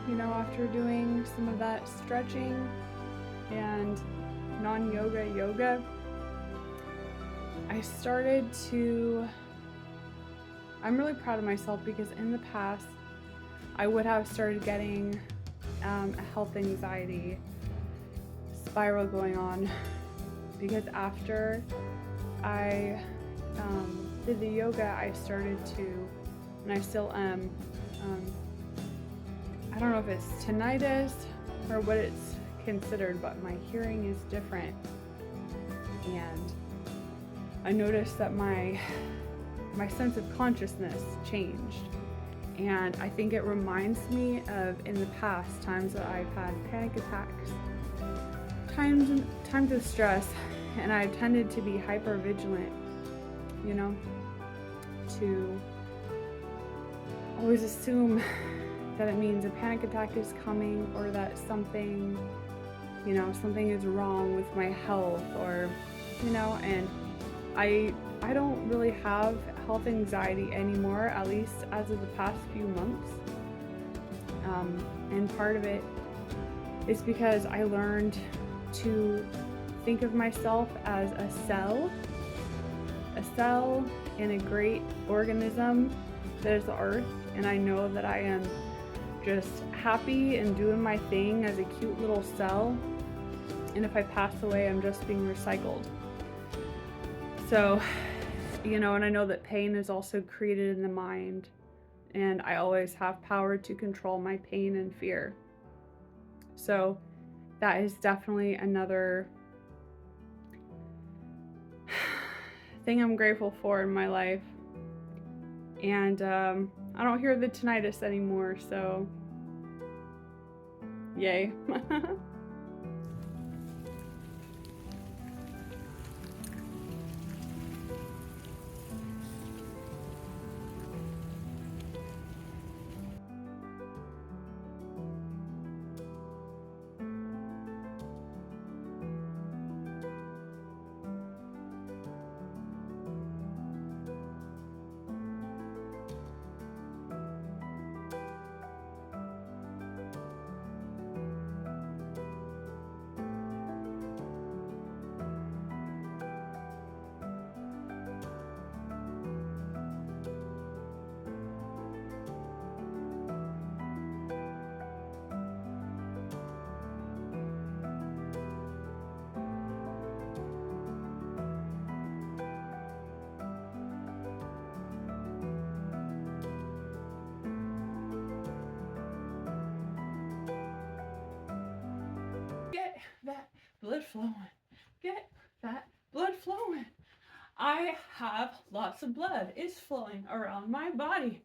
you know, after doing some of that stretching and non-yoga yoga, I'm really proud of myself because in the past I would have started getting a health anxiety spiral going on, because after I did the yoga, I started to, and I still am, I don't know if it's tinnitus or what it's considered, but my hearing is different. And I noticed that my sense of consciousness changed. And I think it reminds me of in the past times that I've had panic attacks, times of stress, and I've tended to be hyper vigilant, you know, to always assume that it means a panic attack is coming, or that something is wrong with my health, or, you know, and I don't really have health anxiety anymore, at least as of the past few months. And part of it is because I learned to think of myself as a cell in a great organism that is the earth, and I know that I am just happy and doing my thing as a cute little cell, and if I pass away, I'm just being recycled. So, you know, and I know that pain is also created in the mind, and I always have power to control my pain and fear. So that is definitely another thing I'm grateful for in my life. And I don't hear the tinnitus anymore, so yay. Get that blood flowing. Get that blood flowing. I have lots of blood. It's flowing around my body.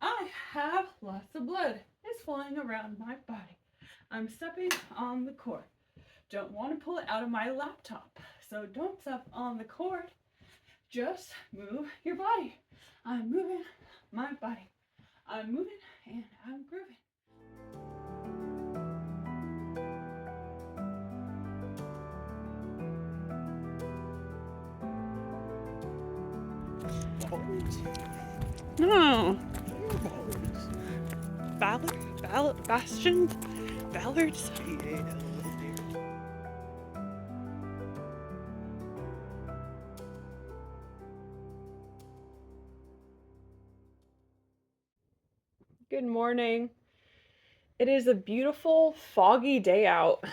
I have lots of blood. It's flowing around my body. I'm stepping on the cord. Don't want to pull it out of my laptop, so don't step on the cord. Just move your body. I'm moving my body. I'm moving and I'm grooving. No. Bastions? Ballards? Yeah. Good morning. It is a beautiful foggy day out,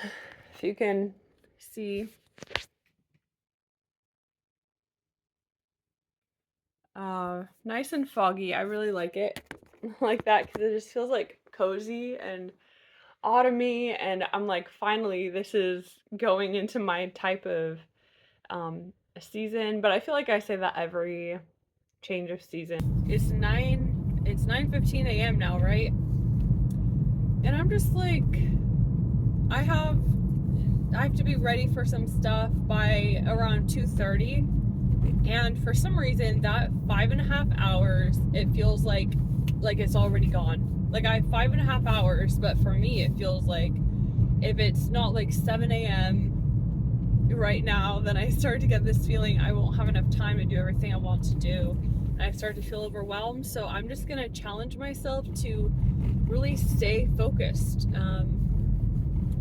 if you can see. Nice and foggy. I really like it like that because it just feels like cozy and autumny, and I'm like, finally, this is going into my type of season. But I feel like I say that every change of season. It's 9:15 a.m. now, right? And I'm just like, I have to be ready for some stuff by around 2:30. And for some reason, that 5.5 hours, it feels like it's already gone. Like, I have 5.5 hours, but for me, it feels like if it's not like 7 a.m. right now, then I start to get this feeling I won't have enough time to do everything I want to do. I start to feel overwhelmed. So I'm just gonna challenge myself to really stay focused,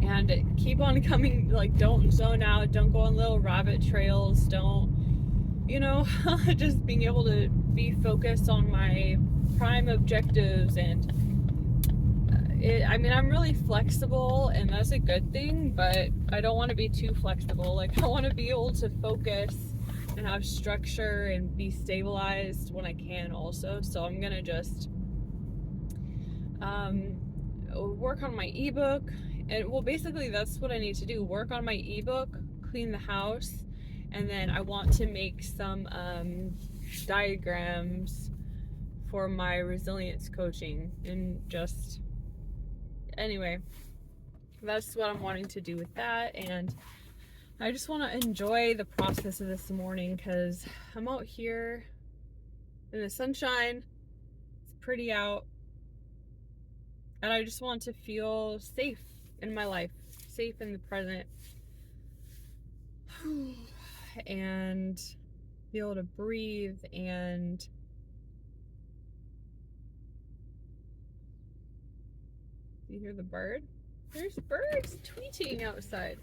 and keep on coming. Like, don't zone out, don't go on little rabbit trails, don't, just being able to be focused on my prime objectives. And I'm really flexible, and that's a good thing, but I don't want to be too flexible. Like, I want to be able to focus and have structure and be stabilized when I can also. So I'm gonna just work on my ebook. And well, basically that's what I need to do: work on my ebook, clean the house, and then I want to make some diagrams for my resilience coaching. And just anyway, that's what I'm wanting to do with that. And I just want to enjoy the process of this morning, because I'm out here in the sunshine. It's pretty out, and I just want to feel safe in my life, safe in the present, and be able to breathe. And you hear the bird? There's birds tweeting outside.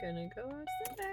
Gonna go outside.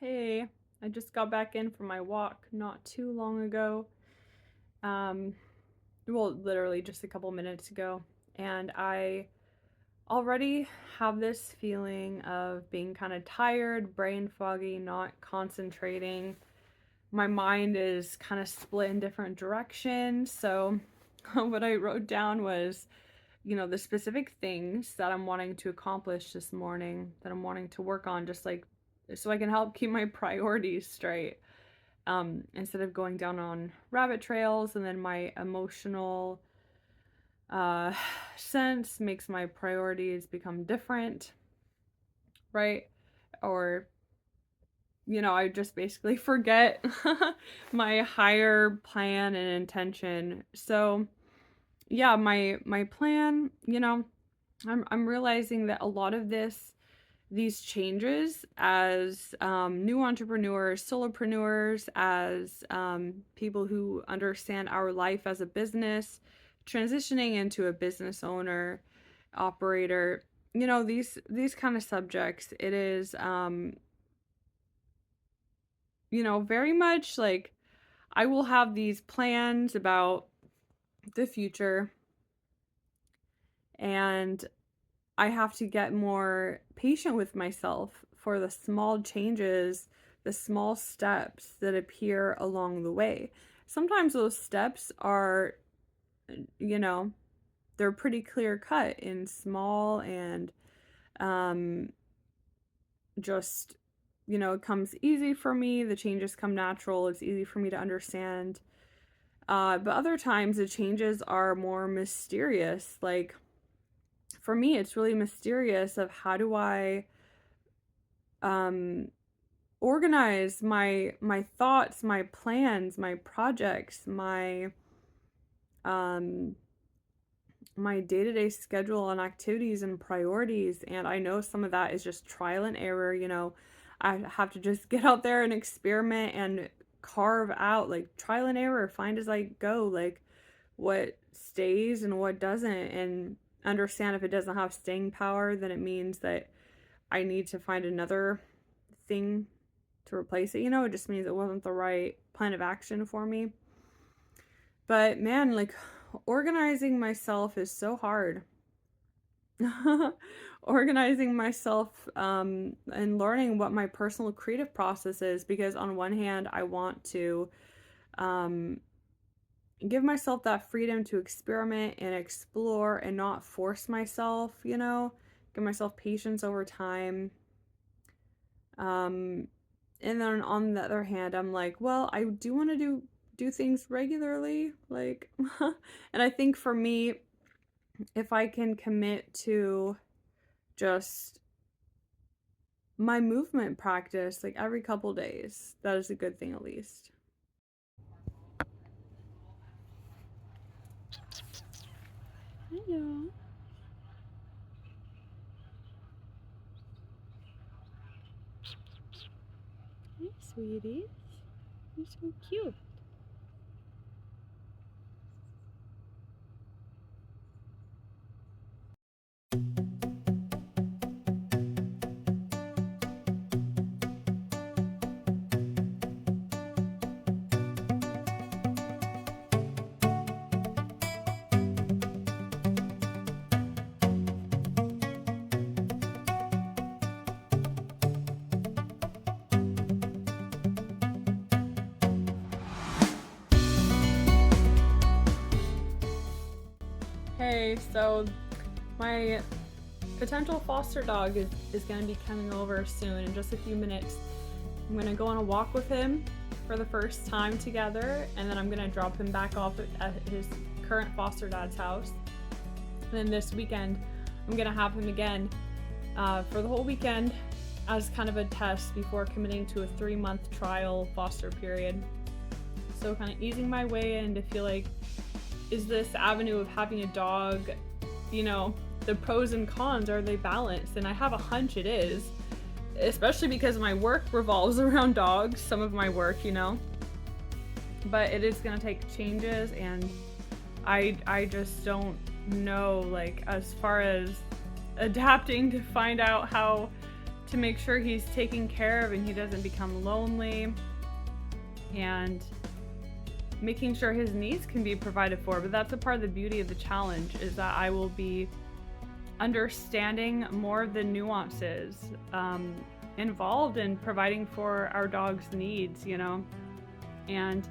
Hey, I just got back in from my walk not too long ago. Well, literally just a couple minutes ago. And I already have this feeling of being kind of tired, brain foggy, not concentrating. My mind is kind of split in different directions. So, what I wrote down was, the specific things that I'm wanting to accomplish this morning, that I'm wanting to work on, just like so I can help keep my priorities straight, instead of going down on rabbit trails. And then my emotional sense makes my priorities become different, right? Or, I just basically forget my higher plan and intention. So, yeah, my plan, I'm realizing that a lot of these changes as new entrepreneurs, solopreneurs, as people who understand our life as a business, transitioning into a business owner, operator, these kind of subjects, it is, very much like I will have these plans about the future, and I have to get more patient with myself for the small changes, the small steps that appear along the way. Sometimes those steps are, you know, they're pretty clear cut and small, and um, just, it comes easy for me. The changes come natural. It's easy for me to understand. But other times the changes are more mysterious. Like for me, it's really mysterious of how do I um, organize my thoughts, my plans, my projects, um, my day-to-day schedule and activities and priorities. And I know some of that is just trial and error. I have to just get out there and experiment and carve out, like, trial and error, find as I go, like what stays and what doesn't, and understand if it doesn't have staying power, then it means that I need to find another thing to replace it. It just means it wasn't the right plan of action for me. But man, like, organizing myself is so hard. Organizing myself, and learning what my personal creative process is, because on one hand, I want to um, give myself that freedom to experiment and explore and not force myself, give myself patience over time. And then on the other hand, I'm like, well, I do want to do things regularly, like, and I think for me, if I can commit to just my movement practice, like every couple days, that is a good thing at least. Hello. Hi, sweetie. You're so cute. Hey, so my potential foster dog is going to be coming over soon in just a few minutes. I'm going to go on a walk with him for the first time together, and then I'm going to drop him back off at his current foster dad's house. And then this weekend, I'm going to have him again for the whole weekend as kind of a test before committing to a 3-month trial foster period. So kind of easing my way in to feel like, is this avenue of having a dog, the pros and cons, are they balanced? And I have a hunch it is, especially because my work revolves around dogs, some of my work, but it is going to take changes, and I just don't know, like, as far as adapting to find out how to make sure he's taken care of and he doesn't become lonely, and making sure his needs can be provided for. But that's a part of the beauty of the challenge, is that I will be understanding more of the nuances involved in providing for our dog's needs, and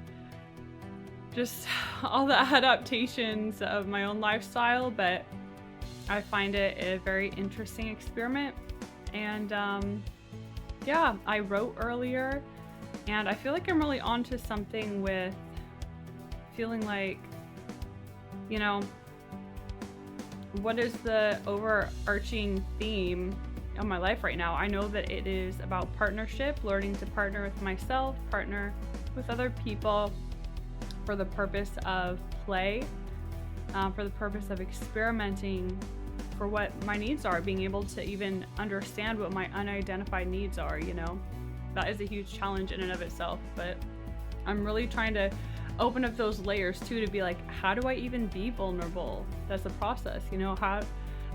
just all the adaptations of my own lifestyle. But I find it a very interesting experiment. And yeah, I wrote earlier, and I feel like I'm really onto something with feeling like, what is the overarching theme of my life right now? I know that it is about partnership, learning to partner with myself, partner with other people for the purpose of play, for the purpose of experimenting, for what my needs are, being able to even understand what my unidentified needs are, That is a huge challenge in and of itself, but I'm really trying to open up those layers too, to be like, how do I even be vulnerable? That's a process,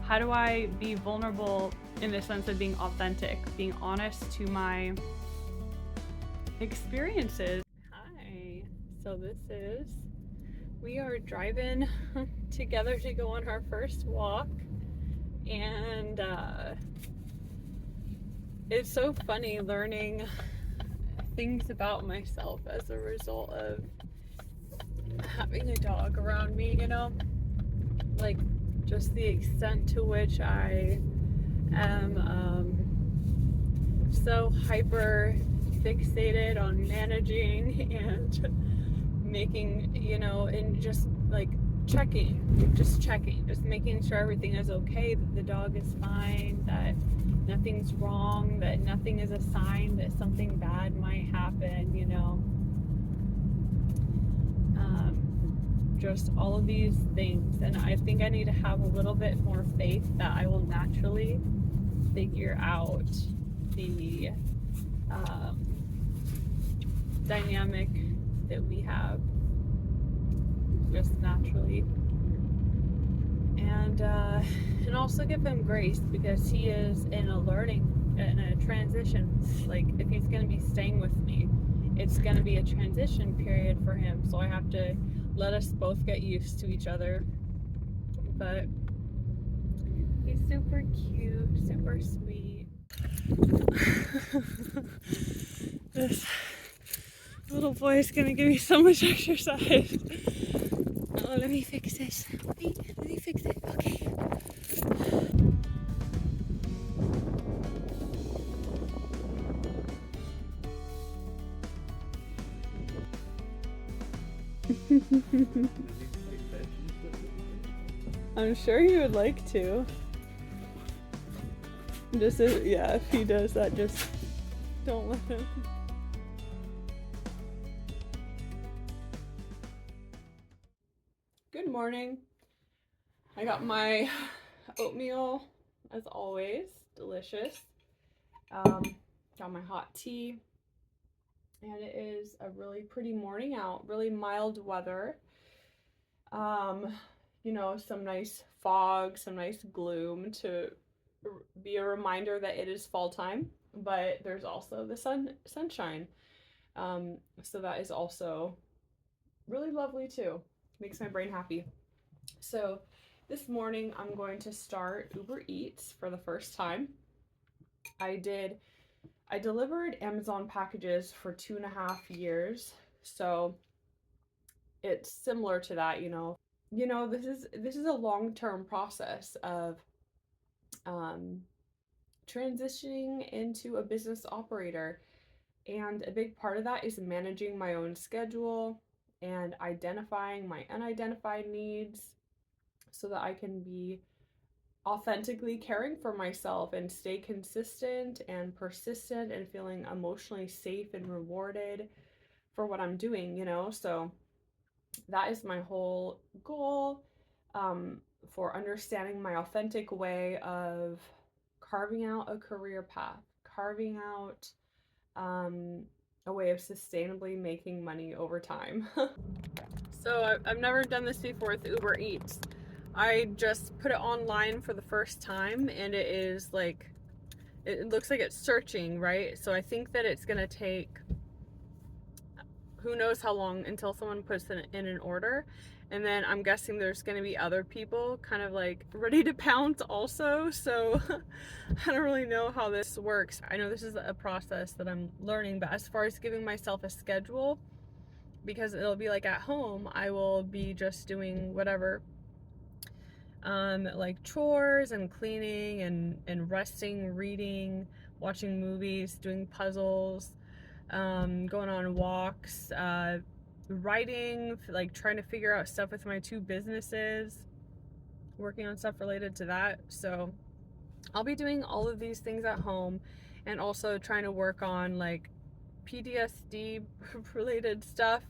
How do I be vulnerable in the sense of being authentic, being honest to my experiences? Hi. So we are driving together to go on our first walk, and it's so funny learning things about myself as a result of having a dog around me, like just the extent to which I am so hyper fixated on managing and making, and just like just making sure everything is okay, that the dog is fine, that nothing's wrong, that nothing is a sign that something bad might happen, just all of these things. And I think I need to have a little bit more faith that I will naturally figure out the dynamic that we have just naturally, and also give him grace, because he is in a transition. Like, if he's going to be staying with me, it's going to be a transition period for him, so I have to let us both get used to each other. But he's super cute, super sweet. This little boy is gonna give me so much exercise. Oh, let me fix this. Wait, let me fix it. Okay. I'm sure he would like to. If he does that, just don't let him. Good morning. I got my oatmeal, as always, delicious. Got my hot tea, and it is a really pretty morning out, really mild weather. Some nice fog, some nice gloom to be a reminder that it is fall time, but there's also the sunshine. So that is also really lovely too. Makes my brain happy. So this morning I'm going to start Uber Eats for the first time. I delivered Amazon packages for 2.5 years, so it's similar to that. This is a long-term process of transitioning into a business operator, and a big part of that is managing my own schedule and identifying my unidentified needs so that I can be authentically caring for myself and stay consistent and persistent and feeling emotionally safe and rewarded for what I'm doing, So that is my whole goal, for understanding my authentic way of carving out a career path, carving out a way of sustainably making money over time. So I've never done this before with Uber Eats. I just put it online for the first time, and it looks like it's searching, right? So I think that it's gonna take who knows how long until someone puts in an order. And then I'm guessing there's going to be other people kind of like ready to pounce also. So I don't really know how this works. I know this is a process that I'm learning, but as far as giving myself a schedule, because it'll be like at home, I will be just doing whatever, like chores and cleaning and resting, reading, watching movies, doing puzzles, going on walks, writing, like trying to figure out stuff with my 2 businesses, working on stuff related to that. So I'll be doing all of these things at home, and also trying to work on like PTSD related stuff.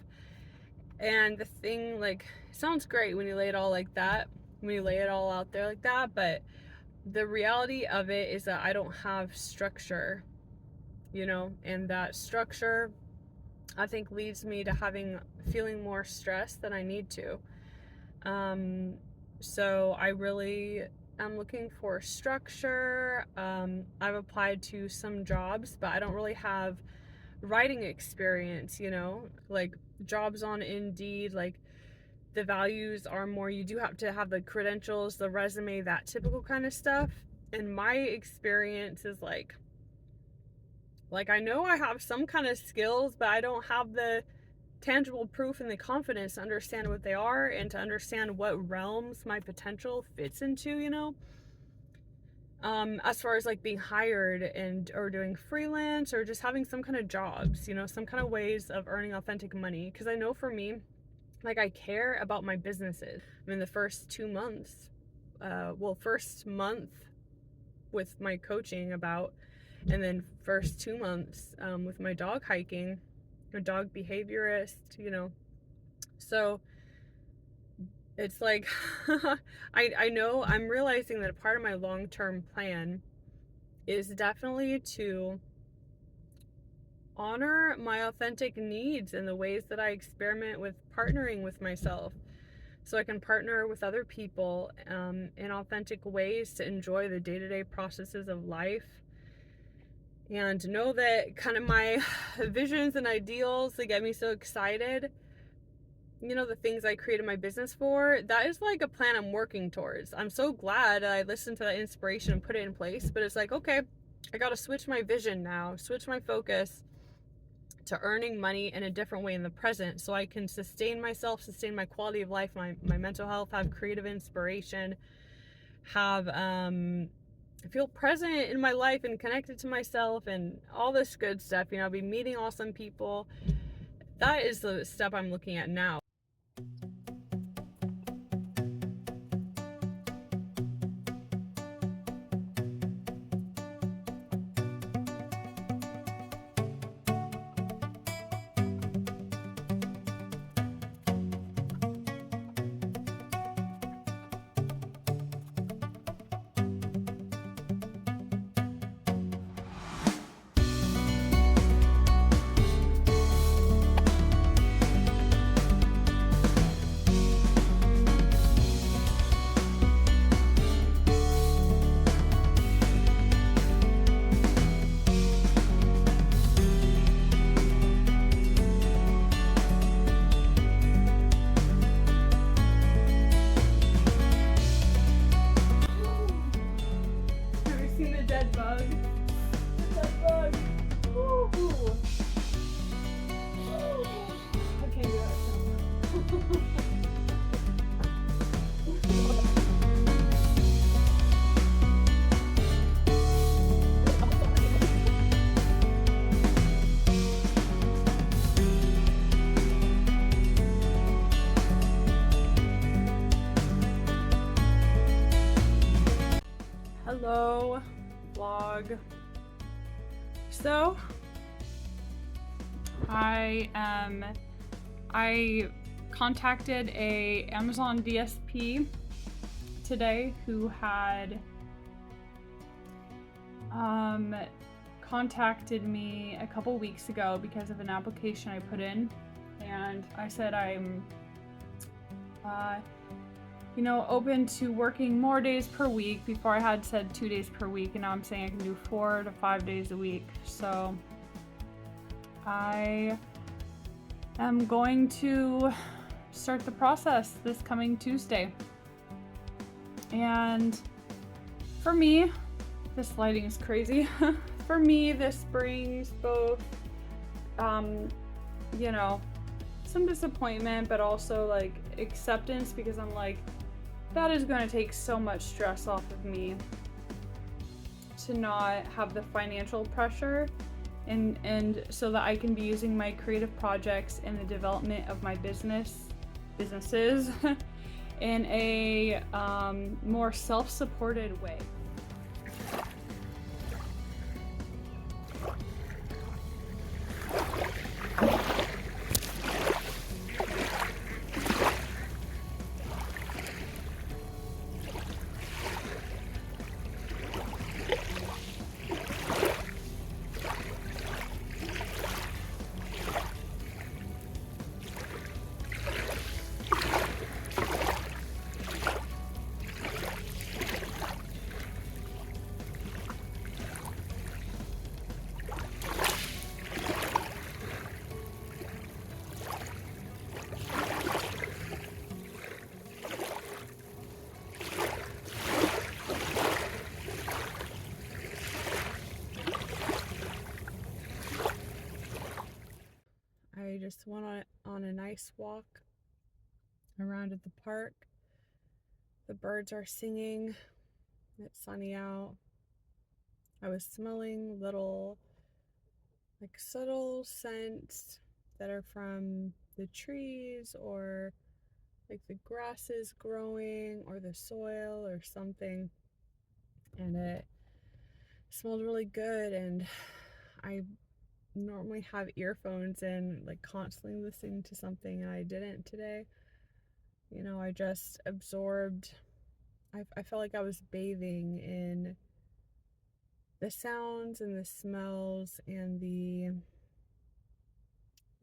And the thing, like, sounds great when you lay it all like that, when you lay it all out there like that, but the reality of it is that I don't have structure, and that structure, I think, leads me to feeling more stress than I need to. So I really I'm looking for structure. I've applied to some jobs, but I don't really have writing experience, you know, like jobs on Indeed, like the values are more, you do have to have the credentials, the resume, that typical kind of stuff. And my experience is like I know I have some kind of skills, but I don't have the tangible proof and the confidence to understand what they are and to understand what realms my potential fits into, you know. As far as like being hired and or doing freelance or just having some kind of jobs, you know, some kind of ways of earning authentic money. Because I know for me, like, I care about my businesses. I mean, the first 2 months, first month with my coaching about, and then first 2 months with my dog hiking, a dog behaviorist, you know. So it's like, I know I'm realizing that a part of my long-term plan is definitely to honor my authentic needs and the ways that I experiment with partnering with myself. So I can partner with other people in authentic ways to enjoy the day-to-day processes of life. And know that kind of my visions and ideals that get me so excited, you know, the things I created my business for, that is like a plan I'm working towards. I'm so glad I listened to that inspiration and put it in place. But it's like, okay, I got to switch my vision now, switch my focus to earning money in a different way in the present, so I can sustain myself, sustain my quality of life, my mental health, have creative inspiration, have feel present in my life and connected to myself and all this good stuff, you know, be meeting awesome people. That is the step I'm looking at now. Hello, vlog. So I contacted a Amazon DSP today who had contacted me a couple weeks ago because of an application I put in, and I said I'm you know, open to working more days per week. Before I had said 2 days per week, and now I'm saying I can do 4 to 5 days a week. So I am going to start the process this coming Tuesday. And for me, this lighting is crazy. For me, this brings both, you know, some disappointment, but also like acceptance, because I'm like, that is going to take so much stress off of me to not have the financial pressure, and so that I can be using my creative projects and the development of my businesses in a more self-supported way. went on a nice walk around at the park. The birds are singing. It's sunny out. I was smelling little, like, subtle scents that are from the trees, or like the grasses growing, or the soil or something. And it smelled really good. And I normally have earphones in, like, constantly listening to something, and I didn't today. You know, I just absorbed. I felt like I was bathing in the sounds and the smells and the,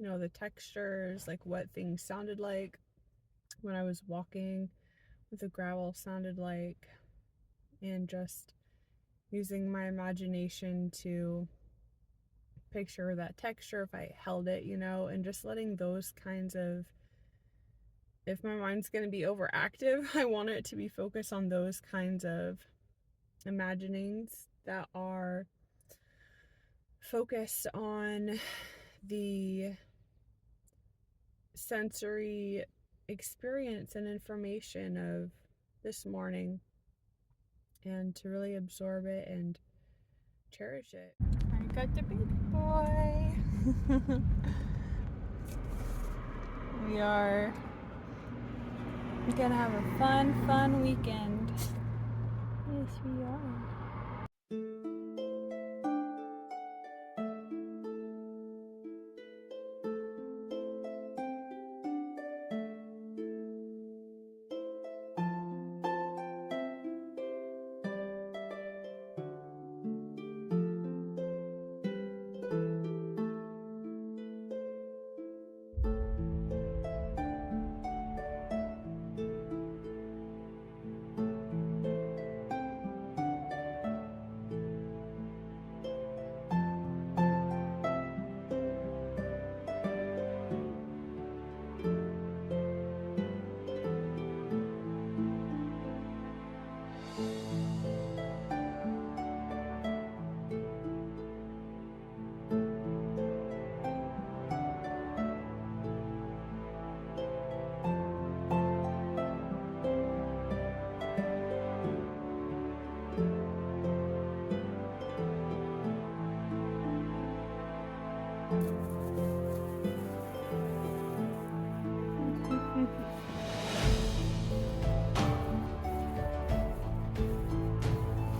the textures, like what things sounded like when I was walking, what the gravel sounded like, and just using my imagination to picture that texture if I held it, and just letting those kinds of, if my mind's going to be overactive, I want it to be focused on those kinds of imaginings that are focused on the sensory experience and information of this morning, and to really absorb it and cherish it. I got the baby boy. We are gonna have a fun weekend. Yes, we are.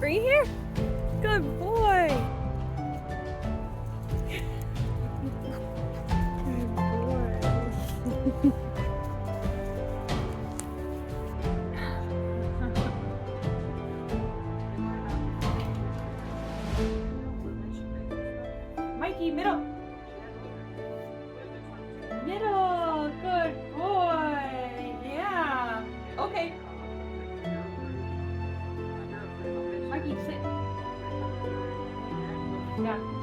Are you here? Good boy. Good boy. Mikey, middle. Middle. Good boy. Yeah. Okay. Mikey, sit. Yeah.